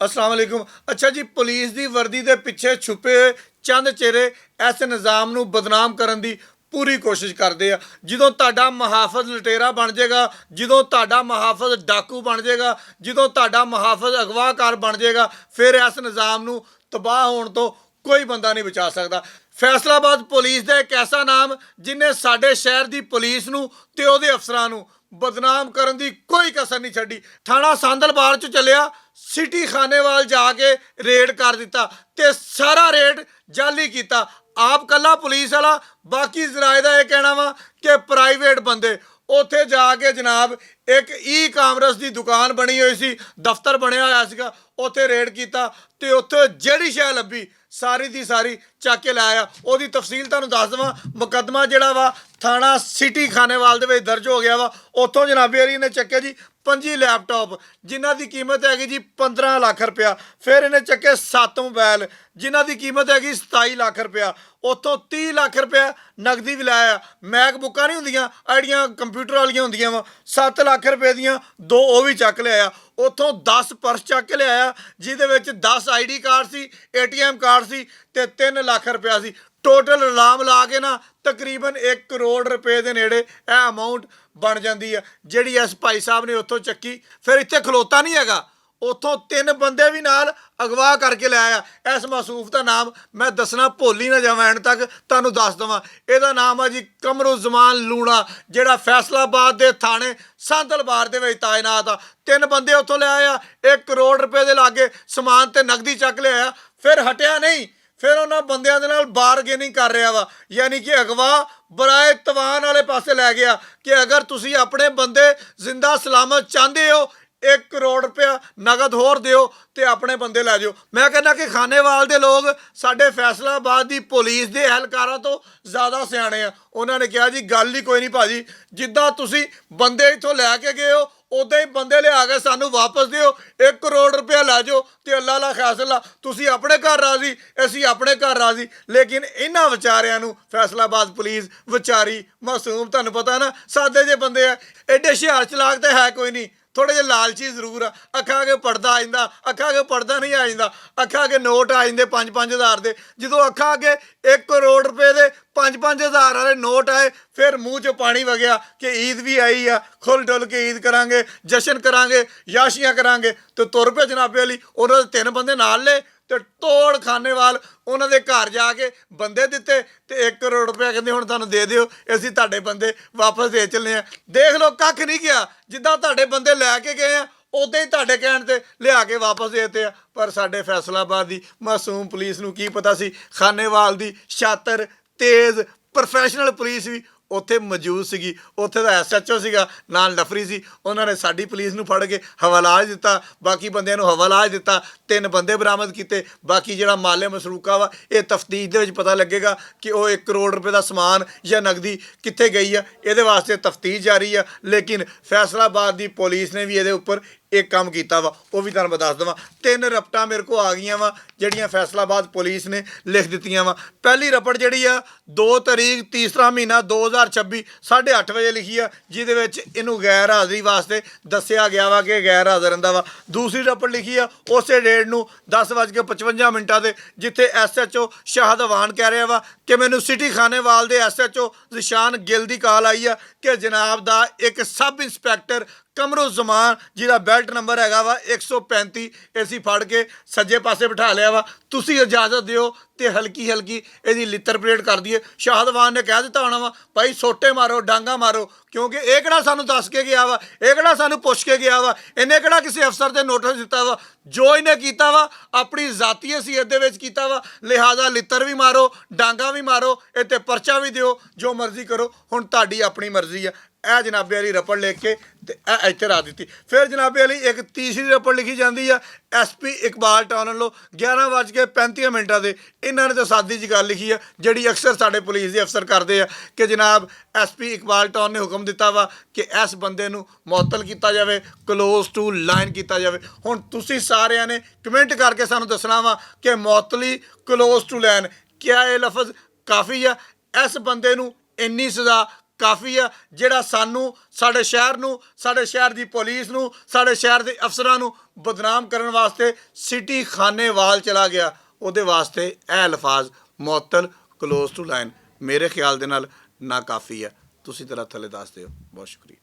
अस्सलाम वालेकुम। अच्छा जी, पुलिस की वर्दी के पिछे छुपे चंद चेहरे इस निज़ाम नूं बदनाम करन दी पूरी कोशिश करते हैं। ਜਦੋਂ ਤੁਹਾਡਾ ਮੁਹਾਫਿਜ਼ ਲਟੇਰਾ ਬਣ ਜਾਏਗਾ, ਜਦੋਂ ਤੁਹਾਡਾ ਮੁਹਾਫਿਜ਼ ਡਾਕੂ ਬਣ ਜਾਏਗਾ, ਜਦੋਂ ਤੁਹਾਡਾ ਮੁਹਾਫਿਜ਼ ਅਗਵਾਕਾਰ ਬਣ ਜਾਏਗਾ, ਫਿਰ ਇਸ ਨਿਜ਼ਾਮ ਨੂੰ ਤਬਾਹ ਹੋਣ ਤੋਂ ਕੋਈ ਬੰਦਾ ਨਹੀਂ ਬਚਾ ਸਕਦਾ। ਫੈਸਲਾਬਾਦ ਪੁਲਿਸ ਦਾ ਇੱਕ ਐਸਾ ਨਾਮ ਜਿਨੇ ਸਾਡੇ ਸ਼ਹਿਰ ਦੀ ਪੁਲਿਸ ਨੂੰ ਤੇ ਉਹਦੇ ਅਫਸਰਾਂ ਨੂੰ ਬਦਨਾਮ ਕਰਨ ਦੀ ਕੋਈ ਕਸਰ ਨਹੀਂ ਛੱਡੀ। ਥਾਣਾ ਸਾਂਦਲਬਾਰ ਚ ਚੱਲਿਆ, ਸਿਟੀ ਖਾਨੇਵਾਲ ਜਾ ਕੇ ਰੇਡ ਕਰ ਦਿੱਤਾ ਤੇ ਸਾਰਾ ਰੇਡ ਜਾਲੀ ਕੀਤਾ। ਆਪ ਕੱਲਾ ਪੁਲਿਸ ਵਾਲਾ, ਬਾਕੀ ਜ਼ਰਾਏ ਦਾ ਇਹ ਕਹਿਣਾ ਵਾ ਕਿ ਪ੍ਰਾਈਵੇਟ ਬੰਦੇ ਉੱਥੇ ਜਾ ਕੇ ਜਨਾਬ ਇੱਕ ਕਾਮਰਸ ਦੀ ਦੁਕਾਨ ਬਣੀ ਹੋਈ ਸੀ, ਦਫ਼ਤਰ ਬਣਿਆ ਹੋਇਆ ਸੀਗਾ, ਉੱਥੇ ਰੇਡ ਕੀਤਾ ਤੇ ਉੱਥੇ ਜਿਹੜੀ ਸ਼ੈ ਲੱਭੀ ਸਾਰੀ ਦੀ ਸਾਰੀ ਚੱਕ ਕੇ ਲਾਇਆ। ਉਹਦੀ ਤਫਸੀਲ ਤੁਹਾਨੂੰ ਦੱਸ ਦੇਵਾਂ। ਮੁਕੱਦਮਾ ਜਿਹੜਾ ਵਾ ਥਾਣਾ ਸਿਟੀ ਖਾਨੇਵਾਲ ਦੇ ਵਿੱਚ ਦਰਜ ਹੋ ਗਿਆ ਵਾ। ਉੱਥੋਂ ਜਨਾਬੇ ਅਲੀ ਨੇ ਚੱਕੇ ਜੀ 25 ਲੈਪਟਾਪ ਜਿਨ੍ਹਾਂ ਦੀ ਕੀਮਤ ਹੈਗੀ ਜੀ 15 ਲੱਖ ਰੁਪਇਆ। ਫਿਰ ਇਹਨੇ ਚੱਕੇ 7 ਮੋਬਾਈਲ ਜਿਨ੍ਹਾਂ ਦੀ ਕੀਮਤ ਹੈਗੀ 27 ਲੱਖ ਰੁਪਇਆ। ਉੱਥੋਂ 30 ਲੱਖ ਰੁਪਇਆ ਨਗਦੀ ਵੀ ਲਾਇਆ। ਮੈਕ ਬੁੱਕਾਂ ਨਹੀਂ ਹੁੰਦੀਆਂ, ਆਈਡੀਆਂ ਕੰਪਿਊਟਰ ਵਾਲੀਆਂ ਹੁੰਦੀਆਂ ਵਾ, 7 ਲੱਖ ਰੁਪਏ ਦੀਆਂ 2 ਉਹ ਵੀ ਚੱਕ ਲਿਆਇਆ। ਉੱਥੋਂ 10 ਪਰਸ ਚੱਕ ਕੇ ਲਿਆਇਆ ਜਿਹਦੇ ਵਿੱਚ 10 ਆਈਡੀ ਕਾਰਡ ਸੀ, ATM ਕਾਰਡ ਸੀ ਤੇ 3 ਲੱਖ ਰੁਪਇਆ ਸੀ। ਟੋਟਲ ਇਨਾਮ ਲਾ ਕੇ ਨਾ ਤਕਰੀਬਨ 1 ਕਰੋੜ ਰੁਪਏ ਦੇ ਨੇੜੇ ਇਹ ਅਮਾਊਂਟ ਬਣ ਜਾਂਦੀ ਹੈ ਜਿਹੜੀ ਇਸ ਭਾਈ ਸਾਹਿਬ ਨੇ ਉੱਥੋਂ ਚੱਕੀ। ਫਿਰ ਇੱਥੇ ਖਲੋਤਾ ਨਹੀਂ ਹੈਗਾ, ਉੱਥੋਂ 3 ਬੰਦੇ ਵੀ ਨਾਲ ਅਗਵਾ ਕਰਕੇ ਲਿਆਇਆ। ਇਸ ਮਾਸੂਫ ਦਾ ਨਾਮ ਮੈਂ ਦੱਸਣਾ ਭੁੱਲ ਹੀ ਨਾ ਜਾਵਾਂ, ਐਂਡ ਤੱਕ ਤੁਹਾਨੂੰ ਦੱਸ ਦੇਵਾਂ। ਇਹਦਾ ਨਾਮ ਆ ਜੀ ਕਮਰੁਜ਼ਮਾਨ ਲੂਣਾ, ਜਿਹੜਾ ਫੈਸਲਾਬਾਦ ਦੇ ਥਾਣੇ ਸਾਂਦਲਬਾਰ ਦੇ ਵਿੱਚ ਤਾਇਨਾਤ ਆ। 3 ਬੰਦੇ ਉੱਥੋਂ ਲਿਆਇਆ, 1 ਕਰੋੜ ਰੁਪਏ ਦੇ ਲਾਗੇ ਸਮਾਨ ਤੇ ਨਗਦੀ ਚੱਕ ਲਿਆਇਆ। ਫਿਰ ਹਟਿਆ ਨਹੀਂ, ਫਿਰ ਉਹਨਾਂ ਬੰਦਿਆਂ ਦੇ ਨਾਲ ਬਾਰਗੇਨਿੰਗ ਕਰ ਰਿਹਾ ਵਾ, ਯਾਨੀ ਕਿ ਅਗਵਾ ਬਰਾਏ ਤਵਾਨ ਵਾਲੇ ਪਾਸੇ ਲੈ ਗਿਆ ਕਿ ਅਗਰ ਤੁਸੀਂ ਆਪਣੇ ਬੰਦੇ ਜ਼ਿੰਦਾ ਸਲਾਮਤ ਚਾਹੁੰਦੇ ਹੋ 1 ਕਰੋੜ ਰੁਪਇਆ ਨਗਦ ਹੋਰ ਦਿਓ ਤੇ ਆਪਣੇ ਬੰਦੇ ਲੈ ਜਾਓ। ਮੈਂ ਕਹਿੰਦਾ ਕਿ ਖਾਨੇਵਾਲ ਦੇ ਲੋਕ ਸਾਡੇ ਫੈਸਲਾਬਾਦ ਦੀ ਪੁਲਿਸ ਦੇ ਅਹਿਲਕਾਰਾਂ ਤੋਂ ਜ਼ਿਆਦਾ ਸਿਆਣੇ ਆ। ਉਹਨਾਂ ਨੇ ਕਿਹਾ ਜੀ ਗੱਲ ਹੀ ਕੋਈ ਨਹੀਂ ਭਾਜੀ, ਜਿੱਦਾਂ ਤੁਸੀਂ ਬੰਦੇ ਇੱਥੋਂ ਲੈ ਕੇ ਗਏ ਹੋ ਉੱਦਾਂ ਹੀ ਬੰਦੇ ਲਿਆ ਕੇ ਸਾਨੂੰ ਵਾਪਸ ਦਿਓ, 1 ਕਰੋੜ ਰੁਪਇਆ ਲੈ ਜਾਓ ਤੇ ਅੱਲਾ ਲਾ ਖਾਸਲਾ, ਤੁਸੀਂ ਆਪਣੇ ਘਰ ਰਾਜ਼ੀ, ਅਸੀਂ ਆਪਣੇ ਘਰ ਰਾਜ਼ੀ। ਲੇਕਿਨ ਇਹਨਾਂ ਵਿਚਾਰਿਆਂ ਨੂੰ ਫੈਸਲਾਬਾਦ ਪੁਲਿਸ ਵਿਚਾਰੀ ਮਾਸੂਮ, ਤੁਹਾਨੂੰ ਪਤਾ ਨਾ ਸਾਦੇ ਜਿਹੇ ਬੰਦੇ ਆ, ਐਡੇ ਹੁਸ਼ਿਆਰ ਚਲਾਕ ਤਾਂ ਹੈ ਕੋਈ ਨਹੀਂ, ਥੋੜੇ ਜਿਹੇ ਲਾਲਚੀ ਜ਼ਰੂਰ ਆ। ਅੱਖਾਂ ਅੱਗੇ ਪੜਦਾ ਆ ਜਾਂਦਾ, ਅੱਖਾਂ ਅੱਗੇ ਪੜਦਾ ਨਹੀਂ ਆ ਜਾਂਦਾ, ਅੱਖਾਂ ਅੱਗੇ ਨੋਟ ਆ ਜਾਂਦੇ 5-5 ਹਜ਼ਾਰ ਦੇ। ਜਦੋਂ ਅੱਖਾਂ ਅੱਗੇ 1 ਕਰੋੜ ਰੁਪਏ ਦੇ 5-5 ਹਜ਼ਾਰ ਵਾਲੇ ਨੋਟ ਆਏ, ਫਿਰ ਮੂੰਹ 'ਚ ਪਾਣੀ ਵਗਿਆ ਕਿ ਈਦ ਵੀ ਆਈ ਆ, ਖੁੱਲ ਡੁੱਲ ਕੇ ਈਦ ਕਰਾਂਗੇ, ਜਸ਼ਨ ਕਰਾਂਗੇ, ਯਾਸ਼ੀਆਂ ਕਰਾਂਗੇ। ਤੇ ਤੁਰ ਪਏ ਜਨਾਬੇ ਅਲੀ। ਉਹਨਾਂ ਦੇ 3 ਬੰਦੇ ਨਾਲ ਲਏ ਤੇ ਤੋੜ ਖਾਨੇਵਾਲ ਉਹਨਾਂ ਦੇ ਘਰ ਜਾ ਕੇ ਬੰਦੇ ਦਿੱਤੇ ਤੇ 1 ਕਰੋੜ ਰੁਪਇਆ ਕਹਿੰਦੇ ਹੁਣ ਤੁਹਾਨੂੰ ਦੇ ਦਿਓ, ਅਸੀਂ ਤੁਹਾਡੇ ਬੰਦੇ ਵਾਪਸ ਦੇ ਚੱਲੇ ਆ। ਦੇਖ ਲਓ, ਕੱਖ ਨਹੀਂ ਗਿਆ, ਜਿੱਦਾਂ ਤੁਹਾਡੇ ਬੰਦੇ ਲੈ ਕੇ ਗਏ ਆ ਉੱਦਾਂ ਹੀ ਤੁਹਾਡੇ ਕਹਿਣ ਤੇ ਲਿਆ ਕੇ ਵਾਪਸ ਦੇ ਦਿੱਤੇ ਆ। ਪਰ ਸਾਡੇ ਫੈਸਲਾਬਾਦ ਦੀ ਮਾਸੂਮ ਪੁਲਿਸ ਨੂੰ ਕੀ ਪਤਾ ਸੀ ਖਾਨੇਵਾਲ ਦੀ ਸ਼ਾਤਰ ਤੇਜ਼ ਪ੍ਰੋਫੈਸ਼ਨਲ ਪੁਲਿਸ ਵੀ ਉੱਥੇ ਮੌਜੂਦ ਸੀਗੀ। ਉੱਥੇ ਦਾ SHO ਸੀਗਾ, ਨਾਲ ਨਫਰੀ ਸੀ। ਉਹਨਾਂ ਨੇ ਸਾਡੀ ਪੁਲਿਸ ਨੂੰ ਫੜ ਕੇ ਹਵਾਲਾਜ ਦਿੱਤਾ, ਬਾਕੀ ਬੰਦਿਆਂ ਨੂੰ ਹਵਾਲਾਜ ਦਿੱਤਾ। 3 ਬੰਦੇ ਬਰਾਮਦ ਕੀਤੇ। ਬਾਕੀ ਜਿਹੜਾ ਮਾਲੇ ਮਸਰੂਕਾ ਵਾ ਇਹ ਤਫਤੀਸ਼ ਦੇ ਵਿੱਚ ਪਤਾ ਲੱਗੇਗਾ ਕਿ ਉਹ 1 ਕਰੋੜ ਰੁਪਏ ਦਾ ਸਮਾਨ ਜਾਂ ਨਗਦੀ ਕਿੱਥੇ ਗਈ ਆ। ਇਹਦੇ ਵਾਸਤੇ ਤਫਤੀਸ਼ ਜਾਰੀ ਆ। ਲੇਕਿਨ ਫੈਸਲਾਬਾਦ ਦੀ ਪੁਲਿਸ ਨੇ ਵੀ ਇਹਦੇ ਉੱਪਰ ਇੱਕ ਕੰਮ ਕੀਤਾ ਵਾ, ਉਹ ਵੀ ਤੁਹਾਨੂੰ ਮੈਂ ਦੱਸ ਦੇਵਾਂ। 3 ਰਪਟਾਂ ਮੇਰੇ ਕੋਲ ਆ ਗਈਆਂ ਵਾ ਜਿਹੜੀਆਂ ਫੈਸਲਾਬਾਦ ਪੁਲਿਸ ਨੇ ਲਿਖ ਦਿੱਤੀਆਂ ਵਾ। ਪਹਿਲੀ ਰਪਟ ਜਿਹੜੀ ਆ 2 ਤਰੀਕ ਤੀਸਰਾ ਮਹੀਨਾ 2026 8:30 ਵਜੇ ਲਿਖੀ ਆ, ਜਿਹਦੇ ਵਿੱਚ ਇਹਨੂੰ ਗੈਰ ਹਾਜ਼ਰੀ ਵਾਸਤੇ ਦੱਸਿਆ ਗਿਆ ਵਾ ਕਿ ਗੈਰ ਹਾਜ਼ਰ ਰਹਿੰਦਾ ਵਾ। ਦੂਸਰੀ ਰਪਟ ਲਿਖੀ ਆ ਉਸੇ ਡੇਟ ਨੂੰ 10:55 ਤੇ, ਜਿੱਥੇ SHO ਸ਼ਾਹਦ ਅਵਾਨ ਕਹਿ ਰਿਹਾ ਵਾ ਕਿ ਮੈਨੂੰ ਸਿਟੀ ਖਾਨੇਵਾਲ ਦੇ SHO ਜ਼ਿਸ਼ਾਨ ਗਿੱਲ ਦੀ ਕਾਲ ਆਈ ਆ ਕਿ ਜਨਾਬ ਦਾ ਇੱਕ ਸਬ ਇੰਸਪੈਕਟਰ ਕਮਰੁਜ਼ਮਾਨ ਜਿਹਦਾ ਬੈਲਟ ਨੰਬਰ ਹੈਗਾ ਵਾ 135 ਅਸੀਂ ਫੜ ਕੇ ਸੱਜੇ ਪਾਸੇ ਬਿਠਾ ਲਿਆ ਵਾ, ਤੁਸੀਂ ਇਜਾਜ਼ਤ ਦਿਓ ਤੇ ਹਲਕੀ ਹਲਕੀ ਇਹਦੀ ਲਿੱਤਰ ਪਰੇਡ ਕਰ ਦਈਏ। ਸ਼ਾਹਦਵਾਨ ਨੇ ਕਹਿ ਦਿੱਤਾ ਹੋਣਾ ਵਾ ਭਾਈ ਸੋਟੇ ਮਾਰੋ, ਡਾਂਗਾ ਮਾਰੋ, ਕਿਉਂਕਿ ਇਹ ਕਿਹੜਾ ਸਾਨੂੰ ਦੱਸ ਕੇ ਗਿਆ ਵਾ, ਇਹ ਕਿਹੜਾ ਸਾਨੂੰ ਪੁੱਛ ਕੇ ਗਿਆ ਵਾ, ਇਹਨੇ ਕਿਹੜਾ ਕਿਸੇ ਅਫਸਰ ਦੇ ਨੋਟਿਸ ਦਿੱਤਾ ਵਾ। ਜੋ ਇਹਨੇ ਕੀਤਾ ਵਾ ਆਪਣੀ ਜ਼ਾਤੀ ਹਸੀਅਤ ਦੇ ਵਿੱਚ ਕੀਤਾ ਵਾ, ਲਿਹਾਜ਼ਾ ਲਿੱਤਰ ਵੀ ਮਾਰੋ, ਡਾਂਗਾ ਵੀ ਮਾਰੋ, ਇਹ 'ਤੇ ਪਰਚਾ ਵੀ ਦਿਓ, ਜੋ ਮਰਜ਼ੀ ਕਰੋ, ਹੁਣ ਤੁਹਾਡੀ ਆਪਣੀ ਮਰਜ਼ੀ ਆ। ਇਹ ਜਨਾਬੇ ਵਾਲੀ ਰਪੜ ਲਿਖ ਕੇ ਤੇ ਇਹ ਇੱਥੇ ਰੱਖ ਦਿੱਤੀ। ਫਿਰ ਜਨਾਬੇ ਵਾਲੀ ਇੱਕ ਤੀਸਰੀ ਰਪੜ ਲਿਖੀ ਜਾਂਦੀ ਆ SP ਇਕਬਾਲ ਟਾਊਨ ਵੱਲੋਂ 11:35 ਦੇ। ਇਹਨਾਂ ਨੇ ਤਾਂ ਸਾਦੀ ਜਿਹੀ ਗੱਲ ਲਿਖੀ ਆ ਜਿਹੜੀ ਅਕਸਰ ਸਾਡੇ ਪੁਲਿਸ ਦੇ ਅਫਸਰ ਕਰਦੇ ਆ ਕਿ ਜਨਾਬ SP ਇਕਬਾਲ ਟਾਊਨ ਨੇ ਹੁਕਮ ਦਿੱਤਾ ਵਾ ਕਿ ਇਸ ਬੰਦੇ ਨੂੰ ਮੁਅੱਤਲ ਕੀਤਾ ਜਾਵੇ, ਕਲੋਜ਼ ਟੂ ਲਾਈਨ ਕੀਤਾ ਜਾਵੇ। ਹੁਣ ਤੁਸੀਂ ਸਾਰਿਆਂ ਨੇ ਕਮੈਂਟ ਕਰਕੇ ਸਾਨੂੰ ਦੱਸਣਾ ਵਾ ਕਿ ਮੁਅੱਤਲੀ ਕਲੋਜ਼ ਟੂ ਲਾਈਨ ਕਿਆ ਇਹ ਲਫ਼ਜ਼ ਕਾਫੀ ਆ? ਇਸ ਬੰਦੇ ਨੂੰ ਇੰਨੀ ਸਜ਼ਾ ਕਾਫੀ ਆ, ਜਿਹੜਾ ਸਾਨੂੰ, ਸਾਡੇ ਸ਼ਹਿਰ ਨੂੰ, ਸਾਡੇ ਸ਼ਹਿਰ ਦੀ ਪੁਲਿਸ ਨੂੰ, ਸਾਡੇ ਸ਼ਹਿਰ ਦੇ ਅਫਸਰਾਂ ਨੂੰ ਬਦਨਾਮ ਕਰਨ ਵਾਸਤੇ ਸਿਟੀ ਖਾਨੇਵਾਲ ਚਲਾ ਗਿਆ। ਉਹਦੇ ਵਾਸਤੇ ਇਹ ਅਲਫਾਜ਼ ਮੁਅੱਤਲ, ਕਲੋਜ਼ ਟੂ ਲਾਈਨ ਮੇਰੇ ਖਿਆਲ ਦੇ ਨਾਲ ਨਾ ਕਾਫੀ ਹੈ। ਤੁਸੀਂ ਜ਼ਰਾ ਥੱਲੇ ਦੱਸ ਦਿਓ। ਬਹੁਤ ਸ਼ੁਕਰੀਆ।